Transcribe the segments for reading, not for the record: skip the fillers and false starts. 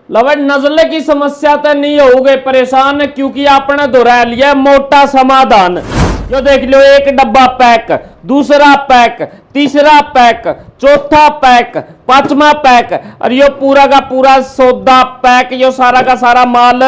लवट नजले की समस्या तो नहीं होगे परेशान, क्योंकि आपने दोहरा लिया मोटा समाधान। जो देख लो, एक डब्बा पैक, दूसरा पैक, तीसरा पैक, चौथा पैक, पांचवा पैक, और ये पूरा का पूरा सौदा पैक, यो सारा का सारा माल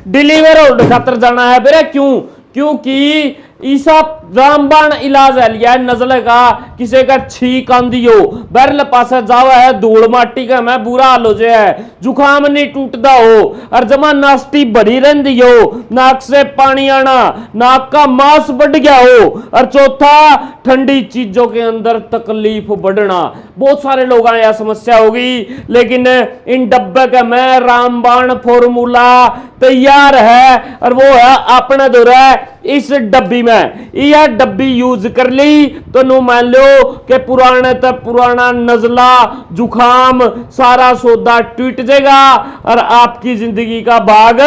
डिलीवर होने खातर जाना है बेरे। क्यों? क्योंकि ईसा रामबाण इलाज है लिया है नजले का। किसी का छींक आंदी हो, बैरल पास जावा है, धूल माटी का मैं बुरा हाल हो जाए, जुखाम नहीं टूटता हो, और जमा नास्ती भरी रहती हो, नाक से पानी आना, नाक का मांस बढ़ गया हो, और चौथा ठंडी चीजों के अंदर तकलीफ बढ़ना। बहुत सारे लोगों यह समस्या होगी, लेकिन इन डब्बे का मैं रामबाण फॉर्मूला तैयार है, और वो है अपने दोहरा इस डब्बी में। यह डब्बी यूज कर ली तो नो मान लो कि पुराने तक पुराना नजला जुखाम सारा सौदा टूट जाएगा और आपकी जिंदगी का भाग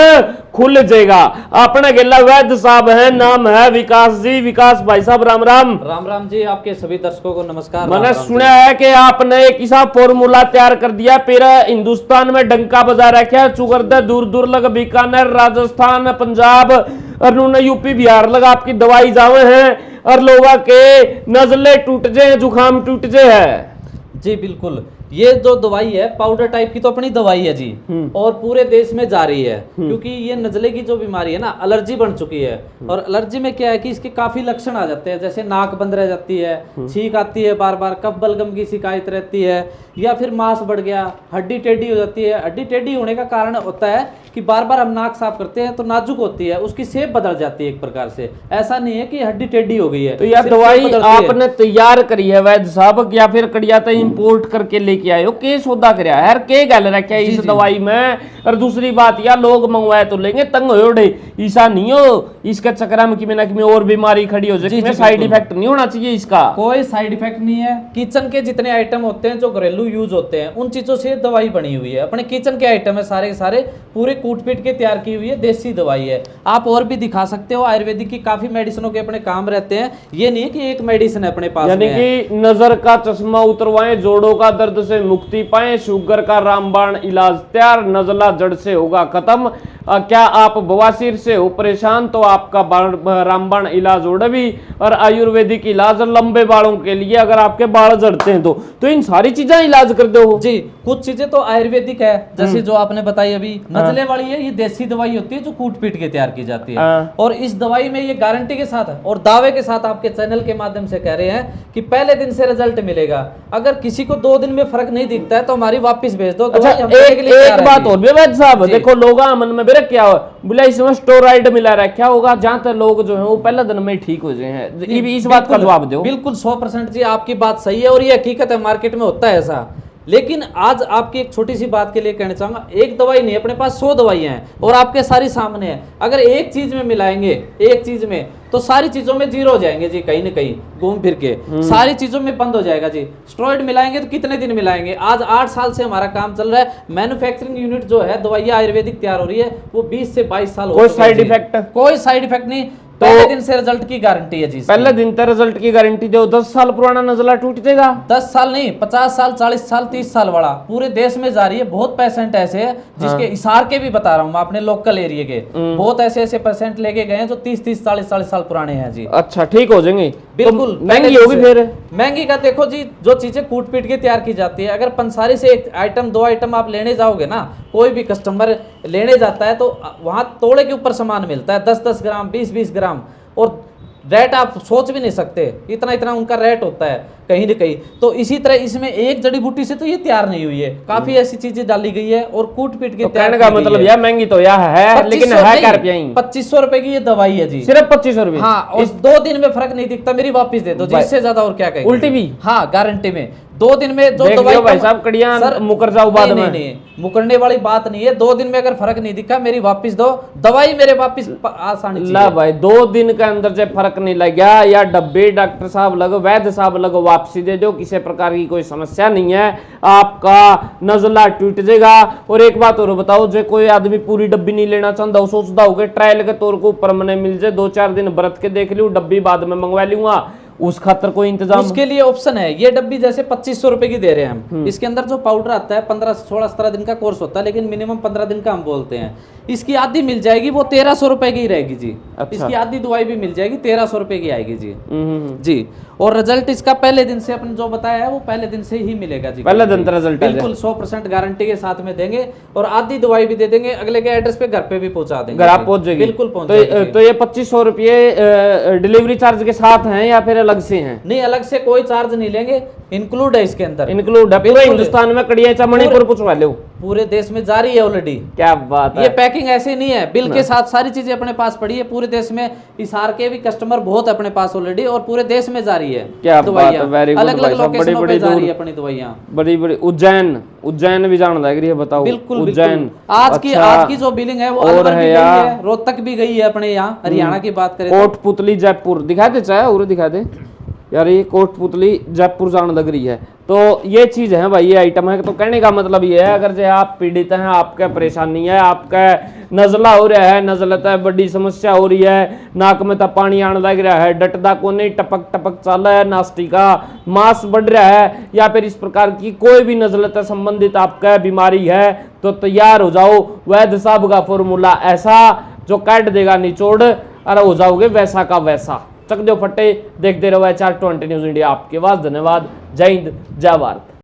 खुल जाएगा। अपने गेला वैद्य साहब है, नाम है विकास जी। विकास भाई साहब राम राम। राम राम जी, आपके सभी दर्शकों को नमस्कार। मैंने सुना है कि आपने एक ऐसा फॉर्मूला तैयार कर दिया, पूरा हिंदुस्तान में डंका बजा रखा है, चुगरदा दूर दूर लग बीकानेर, राजस्थान, पंजाब और उन्होंने यूपी बिहार लगा आपकी दवाई जावे हैं और लोगों के नजले टूट जाए, जुखाम टूट जाए है जी। बिल्कुल, ये जो दवाई है पाउडर टाइप की तो अपनी दवाई है जी, और पूरे देश में जा रही है, क्योंकि ये नजले की जो बीमारी है ना, एलर्जी बन चुकी है। और एलर्जी में क्या है कि इसके काफी लक्षण आ जाते हैं, जैसे नाक बंद रह जाती है, छींक आती है बार बार, कफ बलगम की शिकायत रहती है, या फिर मांस बढ़ गया, हड्डी टेढ़ी हो जाती है। हड्डी टेढ़ी होने का कारण होता है कि बार बार हम नाक साफ करते हैं तो नाजुक होती है, उसकी शेप बदल जाती है एक प्रकार से। ऐसा नहीं है कि हड्डी टेढ़ी हो गई है। तो यह दवाई आपने तैयार करी है वैद्य साहब, या फिर कड़िया तो इंपोर्ट करके लेके आए हो? के सौदा कराया है, के गल रखा है इस दवाई में? और दूसरी बात, या लोग मंगवाए तो लेंगे, तंग हो ऐसा नहीं हो इसके चक्कर में कि में और बीमारी खड़ी हो जाए। साइड इफेक्ट नहीं होना चाहिए इसका? कोई साइड इफेक्ट नहीं है। किचन के जितने आइटम होते हैं जो घरेलू यूज होते हैं, उन चीजों से दवाई बनी हुई है। अपने किचन के आइटम है सारे के सारे, पूरे कूट पीट के तैयार की हुई है, देसी दवाई है। आप और भी दिखा सकते हो, आयुर्वेदिक की काफी मेडिसिनों के अपने काम रहते हैं। ये नहीं है कि एक मेडिसिन है अपने पास, यानी कि नजर का चश्मा उतरवाएं, जोड़ों का दर्द से मुक्ति पाएं, शुगर का रामबाण इलाज तैयार, नजला जड़ से होगा खत्म। क्या आप बवासीर से हो परेशान तो आपका रामबाण इलाज उड़वी, और आयुर्वेदिक इलाज लंबे बालों के लिए, अगर आपके बाल जड़ते हैं तो इन सारी चीजें इलाज कर दो जी। कुछ चीजें तो आयुर्वेदिक है, जैसे जो आपने बताई अभी नजले वाली है, ये देसी दवाई होती है जो कूट पीट के तैयार की जाती है। और इस दवाई में ये गारंटी के साथ और दावे के साथ आपके चैनल के माध्यम से कह रहे हैं कि पहले दिन से रिजल्ट मिलेगा। अगर किसी को 2 दिन में फर्क नहीं दिखता है तो हमारी वापस भेज दो। अच्छा, एक बात और भी वैद्य साहब, देखो लोग मन में मेरे क्या हो बोला, इसमें स्टेरॉइड मिला रहा है, क्या होगा? जहां तक लोग जो है वो पहले दिन में ठीक हो जाए हैं, इस बात का जवाब दो। बिल्कुल 100% जी, आपकी बात सही है और ये हकीकत है, मार्केट में होता है ऐसा। लेकिन आज आपकी एक छोटी सी बात के लिए कहना चाहूंगा, एक दवाई नहीं, अपने पास 100 दवाइयां हैं और आपके सारी सामने है। अगर एक चीज में मिलाएंगे, एक चीज में, तो सारी चीजों में जीरो हो जाएंगे जी, कहीं ना कहीं घूम फिर के सारी चीजों में बंद हो जाएगा जी। स्टेरॉइड मिलाएंगे तो कितने दिन मिलाएंगे? आज 8 साल से हमारा काम चल रहा है, मैन्युफैक्चरिंग यूनिट जो है दवाइयां आयुर्वेदिक तैयार हो रही है, वो 20 से 22 साल हो कोई साइड इफेक्ट? कोई साइड इफेक्ट नहीं, पहले दिन से रिजल्ट की गारंटी है जी। पहले दिन से रिजल्ट की गारंटी दो। 10 साल पुराना नजला टूट जाएगा? 10 साल नहीं, 50 साल, 40 साल, 30 साल वाला पूरे देश में जा रही है। बहुत पेशेंट ऐसे हैं जिसके हिसार के भी बता रहा हूँ मैं, अपने लोकल एरिया के बहुत ऐसे ऐसे पेशेंट लेके गए हैं जो 30-30, 40-40 साल पुराने हैं जी। अच्छा, ठीक हो जाएंगे? बिल्कुल। तो महंगी होगी फिर? महंगी का देखो जी, जो चीजें कूट पीट के तैयार की जाती है, अगर पंसारी से एक आइटम 2 आइटम आप लेने जाओगे ना, कोई भी कस्टमर लेने जाता है तो वहां तोड़े के ऊपर सामान मिलता है, 10-10 ग्राम, 20-20 ग्राम, और रेट आप सोच भी नहीं सकते, इतना इतना उनका रेट होता है कहीं ना कहीं। तो इसी तरह इसमें एक जड़ी बूटी से तो ये तैयार नहीं हुई है, काफी ऐसी चीजें डाली गई है और कूट पीट के तो कहने का मतलब यह महंगी तो यह है, लेकिन है क्या रुपया? 2500 रुपए की ये दवाई है जी, सिर्फ 2500 रुपए। हाँ, और 2 दिन में फर्क नहीं दिखता, मेरी वापस दे दो जी, इससे ज्यादा और क्या कहेंगे? उल्टी भी? हाँ, गारंटी में 2 दिन में जो दवाई भाई साहब कड़ियां मुकर जाओ बाद में। नहीं, मुकरने वाली बात नहीं है। 2 दिन में अगर फर्क नहीं दिखा, मेरी वापस दो दवाई, मेरे वापस आसानी ला भाई। 2 दिन के अंदर से फर्क नहीं लग गया, या डब्बे डॉक्टर साहब लगो, वैद्य साहब लगो, वापसी दे दो, किसी प्रकार की कोई समस्या नहीं है, आपका नजला टूट जाएगा। और एक बात और बताओ, जो कोई आदमी पूरी डब्बी नहीं लेना चाहता, सोचता हो ट्रायल के तौर को ऊपर मैंने मिल जाए, 2-4 दिन बरत के देख लूं, डब्बी बाद में मंगवा लूंगा, उस खातर कोई इंतजाम? उसके लिए ऑप्शन है, ये डब्बी जैसे 2500 रुपए की दे रहे हैं हम। इसके अंदर जो पाउडर आता है 15 16 17 दिन का कोर्स होता है, लेकिन मिनिमम 15 दिन का हम बोलते हैं। इसकी आधी मिल जाएगी, वो 1300 रुपए की रहेगी जी। अच्छा। इसकी आधी दवाई भी मिल जाएगी, 1300 रुपए की आएगी जी। जी, और रिजल्ट इसका पहले दिन से अपने जो बताया है वो पहले दिन से ही मिलेगा जी। पहले दिन रिजल्ट बिल्कुल 100% गारंटी के साथ में देंगे, और आधी दवाई भी दे देंगे, अगले के एड्रेस पे घर पे भी पहुंचा देंगे। घर आप पहुंच जाएगी? बिल्कुल पहुंच जाएगी। तो ये 2500 रुपये डिलीवरी चार्ज के साथ हैं या फिर अलग से हैं? नहीं, अलग से कोई चार्ज नहीं लेंगे, इंक्लूड है इसके अंदर। इंक्लूड है पूरे हिंदुस्तान में, कड़िया चाहे मणिपुर पूछवा लो, पूरे देश में जारी है ऑलरेडी। क्या बात है। ये पैकिंग ऐसे नहीं है, बिल के साथ सारी चीजें अपने पास पड़ी है। पूरे देश में हिसार के भी कस्टमर बहुत है अपने पास ऑलरेडी, और पूरे देश में जारी है। क्या बात है, वेरी गुड। अलग अलग लोकेशनों पे जारी है अपनी दवाइयां। बड़ी बड़ी उज्जैन भी जान लग रही है, बताओ। बिल्कुल उज्जैन आज की जो बिलिंग है वो अलवर भी गई है, रोहतक भी गई है अपने यहाँ। हरियाणा की बात करें, कोटपुतली जयपुर दिखा दे, चाहे और दिखा दे यार, ये कोटपुतली जयपुर जान लग रही है। तो ये चीज है भाई, ये आइटम है। तो कहने का मतलब ये है, अगर जो आप पीड़ित हैं, आपका परेशानी है, आपका नजला हो रहा है, नजलत है, बड़ी समस्या हो रही है, नाक में तो पानी आने लग रहा है, डटदा को नहीं, टपक टपक चल रहा है, नास्टी का मांस बढ़ रहा है, या फिर इस प्रकार की कोई भी नजलत है संबंधित आपका बीमारी है, तो तैयार हो जाओ। वैद्य साहब का फॉर्मूला ऐसा जो काट देगा निचोड़, अरे हो जाओगे वैसा का वैसा। चक जो फटे, देखते रहो HR20 न्यूज इंडिया। आपके पास धन्यवाद। जय हिंद, जय भारत।